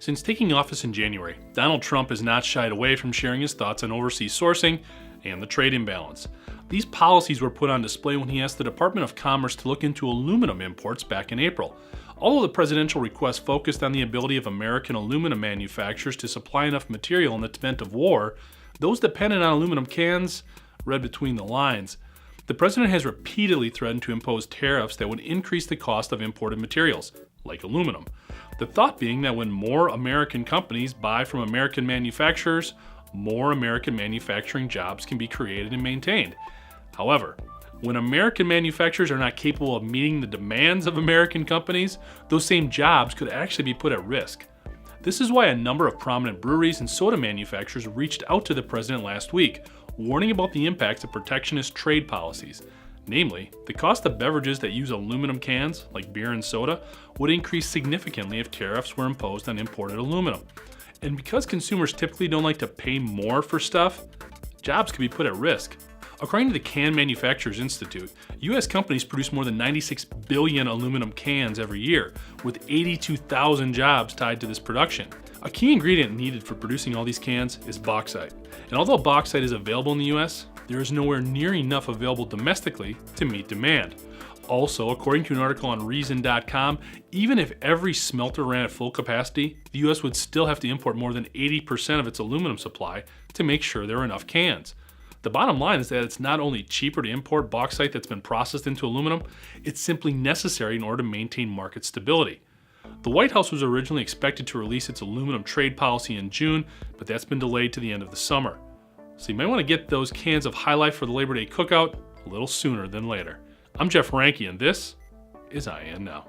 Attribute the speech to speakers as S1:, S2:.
S1: Since taking office in January, Donald Trump has not shied away from sharing his thoughts on overseas sourcing and the trade imbalance. These policies were put on display when he asked the Department of Commerce to look into aluminum imports back in April. Although the presidential request focused on the ability of American aluminum manufacturers to supply enough material in the event of war, those dependent on aluminum cans read between the lines. The president has repeatedly threatened to impose tariffs that would increase the cost of imported materials, like aluminum. The thought being that when more American companies buy from American manufacturers, more American manufacturing jobs can be created and maintained. However, when American manufacturers are not capable of meeting the demands of American companies, those same jobs could actually be put at risk. This is why a number of prominent breweries and soda manufacturers reached out to the president last week, warning about the impacts of protectionist trade policies. Namely, the cost of beverages that use aluminum cans, like beer and soda, would increase significantly if tariffs were imposed on imported aluminum. And because consumers typically don't like to pay more for stuff, jobs could be put at risk. According to the Can Manufacturers Institute, U.S. companies produce more than 96 billion aluminum cans every year, with 82,000 jobs tied to this production. A key ingredient needed for producing all these cans is bauxite. And although bauxite is available in the U.S., there is nowhere near enough available domestically to meet demand. Also, according to an article on Reason.com, even if every smelter ran at full capacity, the U.S. would still have to import more than 80% of its aluminum supply to make sure there are enough cans. The bottom line is that it's not only cheaper to import bauxite that's been processed into aluminum, it's simply necessary in order to maintain market stability. The White House was originally expected to release its aluminum trade policy in June, but that's been delayed to the end of the summer. So you might want to get those cans of High Life for the Labor Day cookout a little sooner than later. I'm Jeff Ranke, and this is IEN Now.